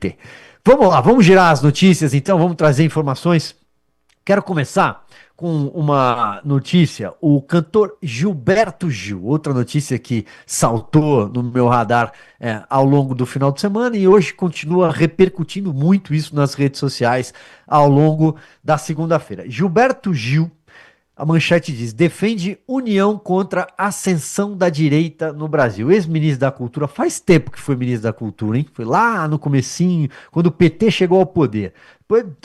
PT. Vamos lá, vamos girar as notícias então, vamos trazer informações. Quero começar com uma notícia, o cantor Gilberto Gil, outra notícia que saltou no meu radar ao longo do final de semana e hoje continua repercutindo muito isso nas redes sociais ao longo da segunda-feira. Gilberto Gil, a manchete diz, defende união contra a ascensão da direita no Brasil. Ex-ministro da Cultura, faz tempo que foi ministro da Cultura, hein? Foi lá no comecinho, quando o PT chegou ao poder.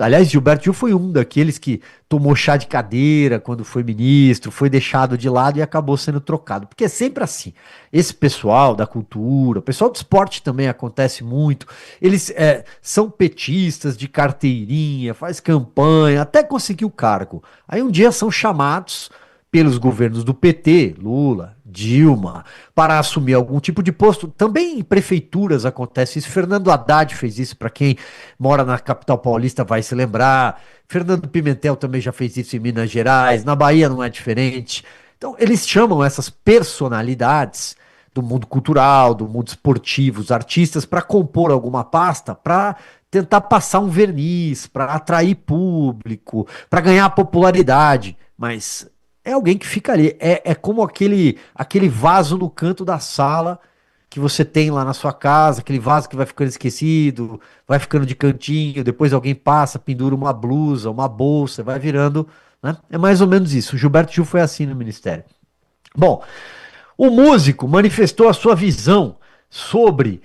Aliás, Gilberto Gil foi um daqueles que tomou chá de cadeira quando foi ministro, foi deixado de lado e acabou sendo trocado. Porque é sempre assim. Esse pessoal da cultura, o pessoal do esporte também acontece muito. Eles são petistas de carteirinha, faz campanha, até conseguir o cargo. Aí um dia são chamados pelos governos do PT, Lula, Dilma, para assumir algum tipo de posto. Também em prefeituras acontece isso. Fernando Haddad fez isso, para quem mora na capital paulista vai se lembrar. Fernando Pimentel também já fez isso em Minas Gerais. Na Bahia não é diferente. Então, eles chamam essas personalidades do mundo cultural, do mundo esportivo, os artistas, para compor alguma pasta, para tentar passar um verniz, para atrair público, para ganhar popularidade. Mas é alguém que fica ali. É como aquele vaso no canto da sala que você tem lá na sua casa, aquele vaso que vai ficando esquecido, vai ficando de cantinho, depois alguém passa, pendura uma blusa, uma bolsa, vai virando, né? É mais ou menos isso. O Gilberto Gil foi assim no ministério. Bom, o músico manifestou a sua visão sobre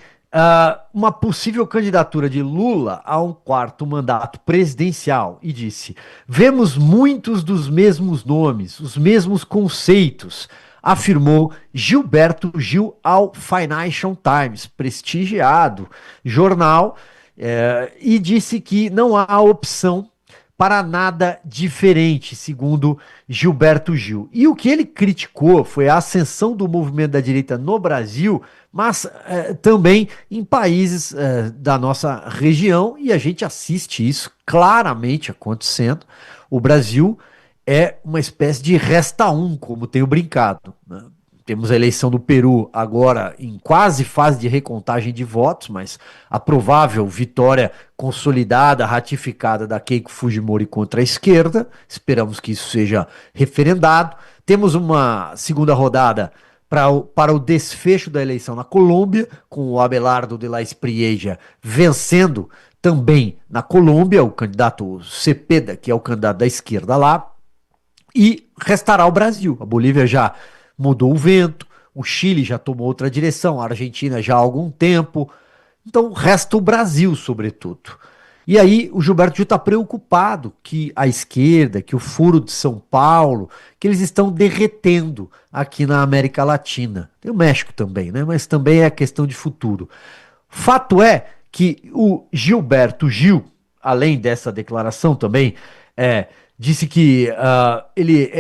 uma possível candidatura de Lula a um quarto mandato presidencial e disse: vemos muitos dos mesmos nomes, os mesmos conceitos, afirmou Gilberto Gil ao Financial Times, prestigiado jornal, e disse que não há opção para nada diferente, segundo Gilberto Gil. E o que ele criticou foi a ascensão do movimento da direita no Brasil, mas também em países da nossa região, e a gente assiste isso claramente acontecendo. O Brasil é uma espécie de resta um, como tenho brincado, né? Temos a eleição do Peru agora em quase fase de recontagem de votos, mas a provável vitória consolidada, ratificada da Keiko Fujimori contra a esquerda. Esperamos que isso seja referendado. Temos uma segunda rodada para o desfecho da eleição na Colômbia, com o Abelardo de la Espriella vencendo também na Colômbia, o candidato Cepeda, que é o candidato da esquerda lá. E restará o Brasil. A Bolívia já mudou o vento, o Chile já tomou outra direção, a Argentina já há algum tempo. Então resta o Brasil, sobretudo. E aí o Gilberto Gil está preocupado que a esquerda, que o Foro de São Paulo, que eles estão derretendo aqui na América Latina. Tem o México também, né? Mas também é questão de futuro. Fato é que o Gilberto Gil, além dessa declaração também, disse que ele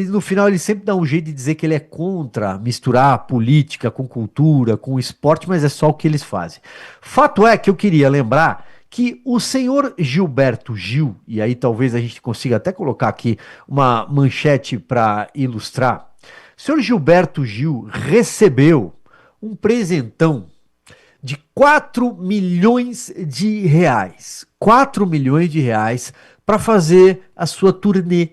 no final ele sempre dá um jeito de dizer que ele é contra misturar política com cultura, com esporte, mas é só o que eles fazem. Fato é que eu queria lembrar que o senhor Gilberto Gil, e aí talvez a gente consiga até colocar aqui uma manchete para ilustrar, o senhor Gilberto Gil recebeu um presentão de 4 milhões de reais. 4 milhões de reais para fazer a sua turnê.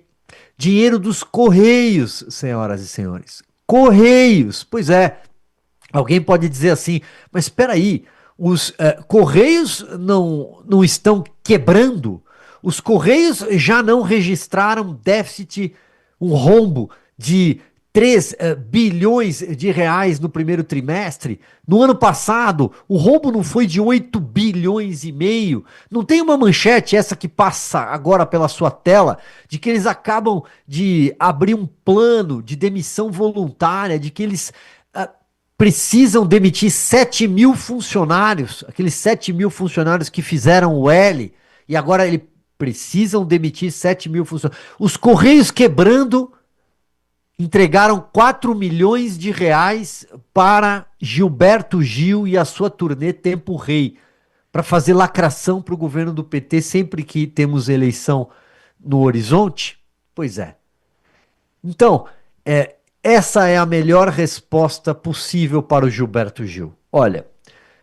Dinheiro dos Correios, senhoras e senhores. Correios, pois é. Alguém pode dizer assim, mas espera aí, os Correios não estão quebrando? Os Correios já não registraram déficit, um rombo de 3 bilhões de reais no primeiro trimestre. No ano passado, o rombo não foi de 8 bilhões e meio. Não tem uma manchete, essa que passa agora pela sua tela, de que eles acabam de abrir um plano de demissão voluntária, de que eles precisam demitir 7 mil funcionários, aqueles 7 mil funcionários que fizeram o L, e agora eles precisam demitir 7 mil funcionários. Os Correios quebrando, entregaram 4 milhões de reais para Gilberto Gil e a sua turnê Tempo Rei, para fazer lacração para o governo do PT sempre que temos eleição no horizonte? Pois é. Então, essa é a melhor resposta possível para o Gilberto Gil. Olha,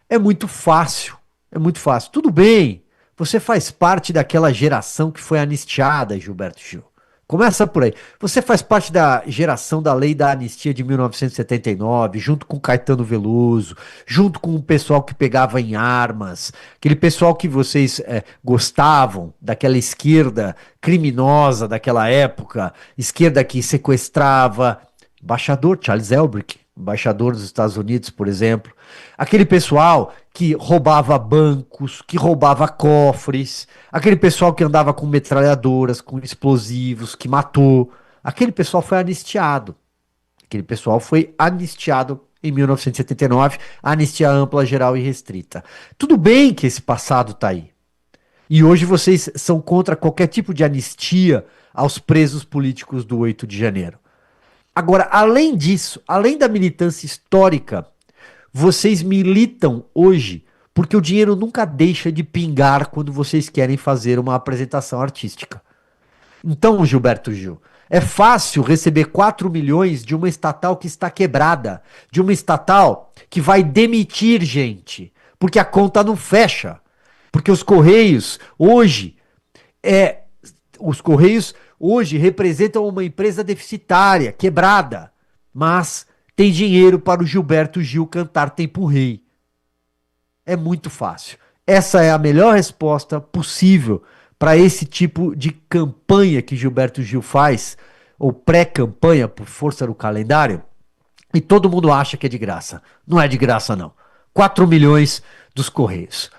é muito fácil É muito fácil. Tudo bem, você faz parte daquela geração que foi anistiada, Gilberto Gil. Começa por aí. Você faz parte da geração da lei da anistia de 1979, junto com Caetano Veloso, junto com o pessoal que pegava em armas, aquele pessoal que vocês gostavam, daquela esquerda criminosa daquela época, esquerda que sequestrava, embaixador Charles Elbrick, embaixador dos Estados Unidos, por exemplo. Aquele pessoal que roubava bancos, que roubava cofres, aquele pessoal que andava com metralhadoras, com explosivos, que matou. Aquele pessoal foi anistiado. Aquele pessoal foi anistiado em 1979, anistia ampla, geral e restrita. Tudo bem que esse passado está aí. E hoje vocês são contra qualquer tipo de anistia aos presos políticos do 8 de janeiro. Agora, além disso, além da militância histórica, vocês militam hoje porque o dinheiro nunca deixa de pingar quando vocês querem fazer uma apresentação artística. Então, Gilberto Gil, é fácil receber 4 milhões de uma estatal que está quebrada, de uma estatal que vai demitir gente, porque a conta não fecha. Porque os Correios hoje é os Correios hoje representam uma empresa deficitária, quebrada, mas tem dinheiro para o Gilberto Gil cantar Tempo Rei. É muito fácil. Essa é a melhor resposta possível para esse tipo de campanha que Gilberto Gil faz, ou pré-campanha por força do calendário, e todo mundo acha que é de graça. Não é de graça, não. 4 milhões dos Correios.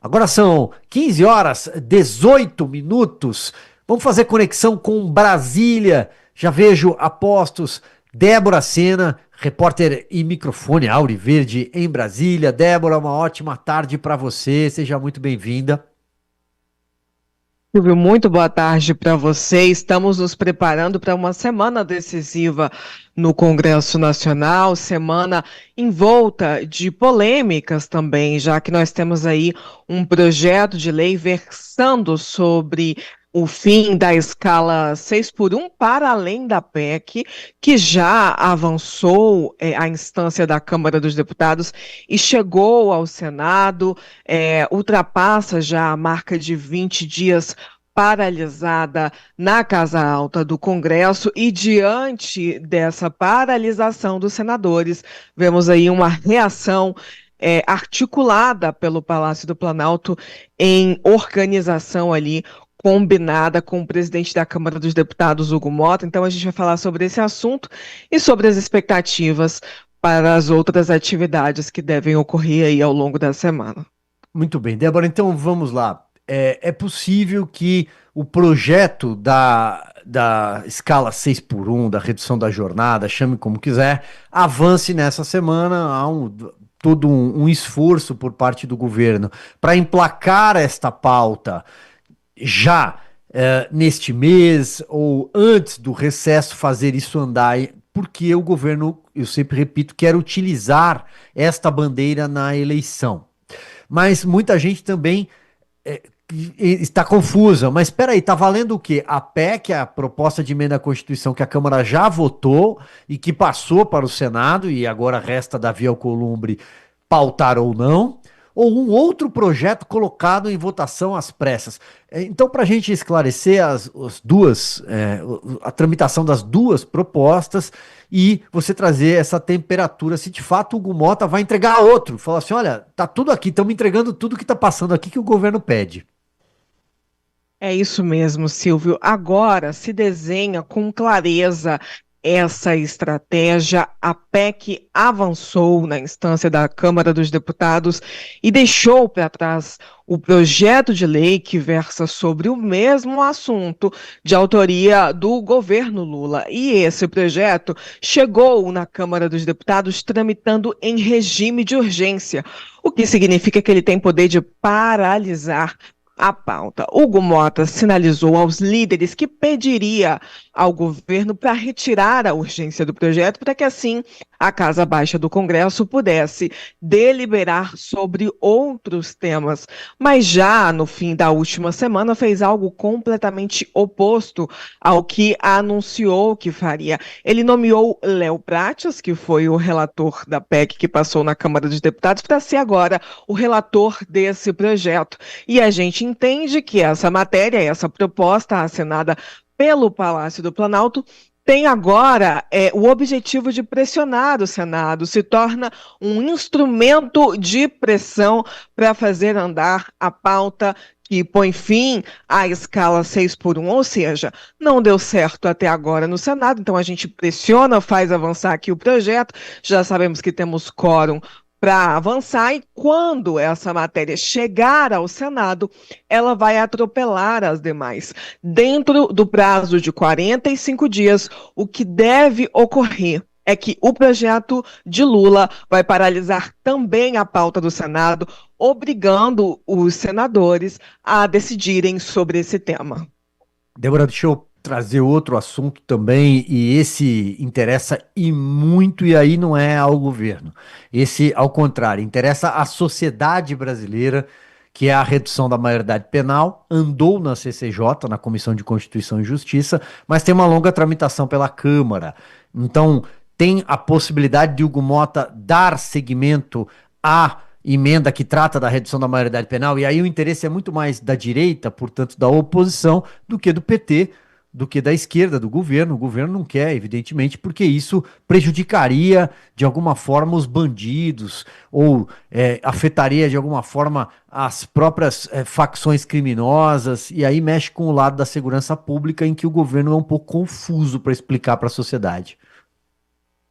Agora são 15 horas 18 minutos. Vamos fazer conexão com Brasília. Já vejo apostos. Débora Sena, repórter e microfone Auriverde em Brasília. Débora, uma ótima tarde para você. Seja muito bem-vinda. Silvio, muito boa tarde para você. Estamos nos preparando para uma semana decisiva no Congresso Nacional, semana envolta de polêmicas também, já que nós temos aí um projeto de lei versando sobre o fim da escala 6x1 para além da PEC, que já avançou a instância da Câmara dos Deputados e chegou ao Senado, ultrapassa já a marca de 20 dias paralisada na Casa Alta do Congresso, e diante dessa paralisação dos senadores, vemos aí uma reação articulada pelo Palácio do Planalto em organização ali combinada com o presidente da Câmara dos Deputados, Hugo Mota. Então a gente vai falar sobre esse assunto e sobre as expectativas para as outras atividades que devem ocorrer aí ao longo da semana. Muito bem, Débora, então vamos lá. É possível que o projeto da escala 6x1, da redução da jornada, chame como quiser, avance nessa semana. Há todo um esforço por parte do governo para emplacar esta pauta já neste mês ou antes do recesso, fazer isso andar, porque o governo, eu sempre repito, quer utilizar esta bandeira na eleição. Mas muita gente também está confusa. Mas espera aí, está valendo o quê? A PEC, a proposta de emenda à Constituição que a Câmara já votou e que passou para o Senado, e agora resta Davi Alcolumbre pautar ou não, ou um outro projeto colocado em votação às pressas. Então, para a gente esclarecer as duas, a tramitação das duas propostas e você trazer essa temperatura, se de fato o Hugo Mota vai entregar outro, falar assim, olha, tá tudo aqui, estamos entregando tudo que está passando aqui que o governo pede. É isso mesmo, Silvio. Agora se desenha com clareza essa estratégia. A PEC avançou na instância da Câmara dos Deputados e deixou para trás o projeto de lei que versa sobre o mesmo assunto, de autoria do governo Lula. E esse projeto chegou na Câmara dos Deputados tramitando em regime de urgência, o que significa que ele tem poder de paralisar a pauta. Hugo Mota sinalizou aos líderes que pediria ao governo para retirar a urgência do projeto, para que assim a Casa Baixa do Congresso pudesse deliberar sobre outros temas. Mas já no fim da última semana fez algo completamente oposto ao que anunciou que faria. Ele nomeou Léo Prates, que foi o relator da PEC que passou na Câmara dos Deputados, para ser agora o relator desse projeto. E a gente entende que essa matéria, essa proposta assinada pelo Palácio do Planalto, tem agora o objetivo de pressionar o Senado, se torna um instrumento de pressão para fazer andar a pauta que põe fim à escala 6x1, ou seja, não deu certo até agora no Senado, então a gente pressiona, faz avançar aqui o projeto, já sabemos que temos quórum para avançar, e quando essa matéria chegar ao Senado, ela vai atropelar as demais. Dentro do prazo de 45 dias, o que deve ocorrer é que o projeto de Lula vai paralisar também a pauta do Senado, obrigando os senadores a decidirem sobre esse tema. Débora, deixa eu trazer outro assunto também, e esse interessa e muito, e aí não é ao governo. Esse, ao contrário, interessa à sociedade brasileira, que é a redução da maioridade penal, andou na CCJ, na Comissão de Constituição e Justiça, mas tem uma longa tramitação pela Câmara. Então, tem a possibilidade de Hugo Mota dar seguimento à emenda que trata da redução da maioridade penal, e aí o interesse é muito mais da direita, portanto da oposição, do que do PT, do que da esquerda, do governo. O governo não quer, evidentemente, porque isso prejudicaria de alguma forma os bandidos, ou afetaria de alguma forma as próprias facções criminosas, e aí mexe com o lado da segurança pública, em que o governo é um pouco confuso para explicar para a sociedade.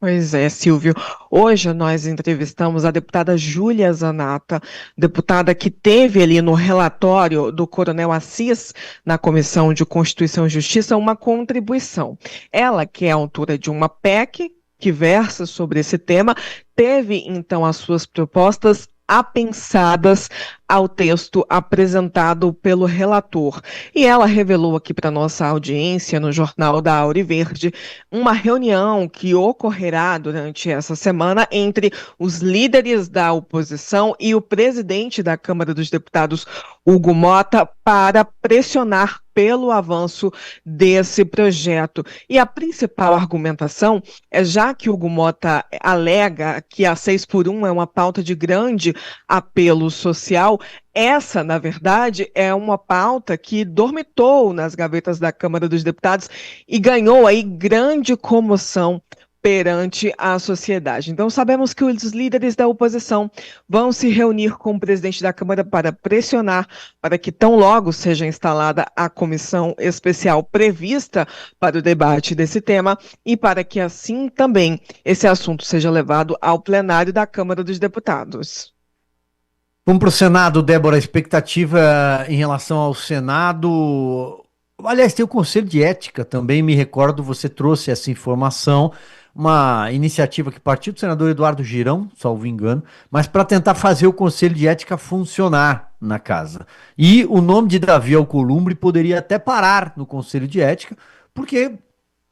Pois é, Silvio. Hoje nós entrevistamos a deputada Júlia Zanatta, deputada que teve ali no relatório do Coronel Assis, na Comissão de Constituição e Justiça, uma contribuição. Ela, que é autora de uma PEC que versa sobre esse tema, teve então as suas propostas apensadas ao texto apresentado pelo relator. E ela revelou aqui para nossa audiência, no Jornal da Auriverde, uma reunião que ocorrerá durante essa semana entre os líderes da oposição e o presidente da Câmara dos Deputados, Hugo Mota, para pressionar pelo avanço desse projeto. E a principal argumentação é, já que Hugo Mota alega que a 6x1 é uma pauta de grande apelo social, essa, na verdade, é uma pauta que dormitou nas gavetas da Câmara dos Deputados e ganhou aí grande comoção perante a sociedade. Então, sabemos que os líderes da oposição vão se reunir com o presidente da Câmara para pressionar para que tão logo seja instalada a comissão especial prevista para o debate desse tema e para que assim também esse assunto seja levado ao plenário da Câmara dos Deputados. Vamos para o Senado, Débora. A expectativa em relação ao Senado. Aliás, tem o Conselho de Ética também, me recordo, você trouxe essa informação. Uma iniciativa que partiu do senador Eduardo Girão, salvo engano, mas para tentar fazer o Conselho de Ética funcionar na casa. E o nome de Davi Alcolumbre poderia até parar no Conselho de Ética, porque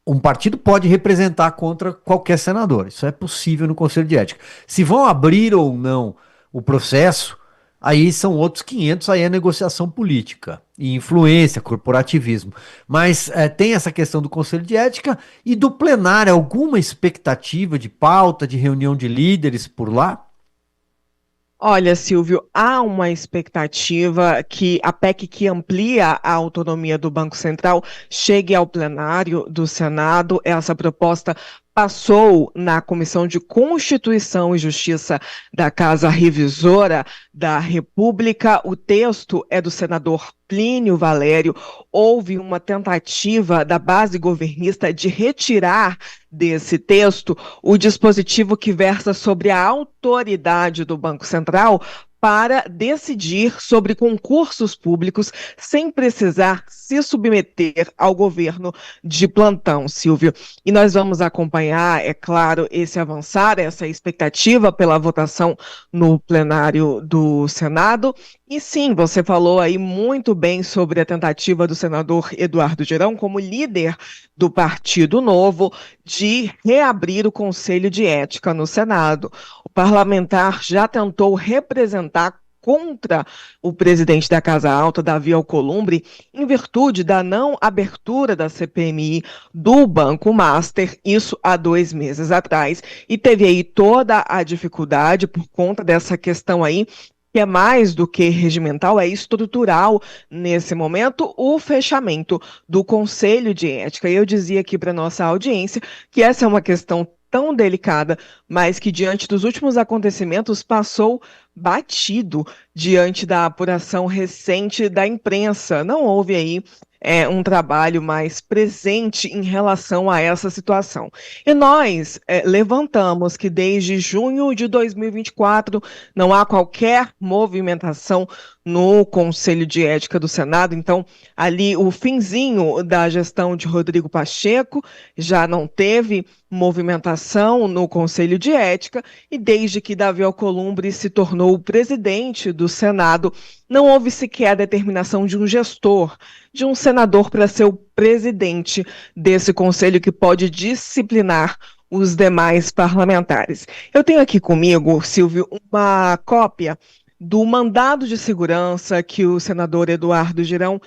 um partido pode representar contra qualquer senador. Isso é possível no Conselho de Ética. Se vão abrir ou não o processo, aí são outros 500, aí é negociação política, e influência, corporativismo. Mas tem essa questão do Conselho de Ética e do plenário. Alguma expectativa de pauta, de reunião de líderes por lá? Olha, Silvio, há uma expectativa que a PEC que amplia a autonomia do Banco Central chegue ao plenário do Senado. Essa proposta passou na Comissão de Constituição e Justiça da Casa Revisora da República. O texto é do senador Plínio Valério. Houve uma tentativa da base governista de retirar desse texto o dispositivo que versa sobre a autoridade do Banco Central para decidir sobre concursos públicos sem precisar se submeter ao governo de plantão, Silvio. E nós vamos acompanhar, é claro, esse avançar, essa expectativa pela votação no plenário do Senado. E sim, você falou aí muito bem sobre a tentativa do senador Eduardo Girão, como líder do Partido Novo, de reabrir o Conselho de Ética no Senado. O parlamentar já tentou representar contra o presidente da Casa Alta, Davi Alcolumbre, em virtude da não abertura da CPMI do Banco Master, isso há 2 meses atrás, e teve aí toda a dificuldade por conta dessa questão aí, que é mais do que regimental, é estrutural nesse momento, o fechamento do Conselho de Ética. E eu dizia aqui para nossa audiência que essa é uma questão tão delicada, mas que diante dos últimos acontecimentos passou batido diante da apuração recente da imprensa. Não houve aí um trabalho mais presente em relação a essa situação. E nós levantamos que desde junho de 2024 não há qualquer movimentação no Conselho de Ética do Senado, então ali o finzinho da gestão de Rodrigo Pacheco já não teve movimentação no Conselho de Ética, e desde que Davi Alcolumbre se tornou o presidente do Senado, não houve sequer a determinação de um gestor, de um senador para ser o presidente desse conselho que pode disciplinar os demais parlamentares. Eu tenho aqui comigo, Silvio, uma cópia do mandado de segurança que o senador Eduardo Girão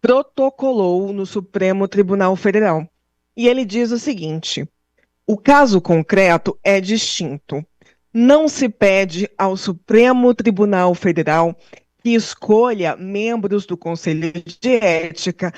protocolou no Supremo Tribunal Federal. E ele diz o seguinte: o caso concreto é distinto. Não se pede ao Supremo Tribunal Federal que escolha membros do Conselho de Ética,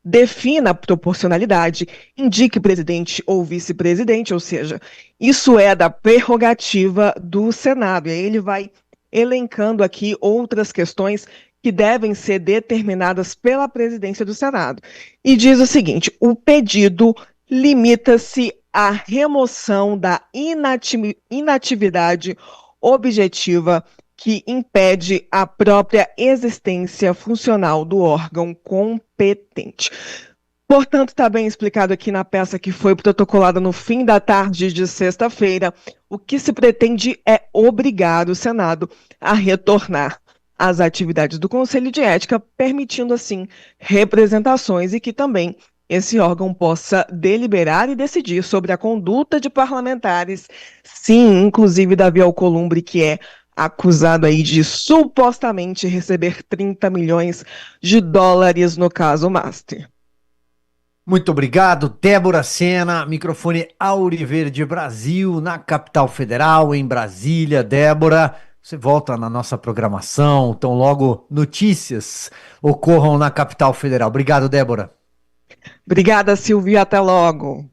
defina a proporcionalidade, indique presidente ou vice-presidente, ou seja, isso é da prerrogativa do Senado. E aí ele vai elencando aqui outras questões que devem ser determinadas pela presidência do Senado. E diz o seguinte: o pedido limita-se à remoção da inatividade objetiva que impede a própria existência funcional do órgão competente. Portanto, está bem explicado aqui na peça que foi protocolada no fim da tarde de sexta-feira. O que se pretende é obrigar o Senado a retornar às atividades do Conselho de Ética, permitindo, assim, representações e que também esse órgão possa deliberar e decidir sobre a conduta de parlamentares, sim, inclusive Davi Alcolumbre, que é acusado aí de supostamente receber 30 milhões de dólares no caso Master. Muito obrigado, Débora Sena, microfone Auriverde Brasil, na capital federal, em Brasília. Débora, você volta na nossa programação, então logo notícias ocorram na capital federal. Obrigado, Débora. Obrigada, Silvia, até logo.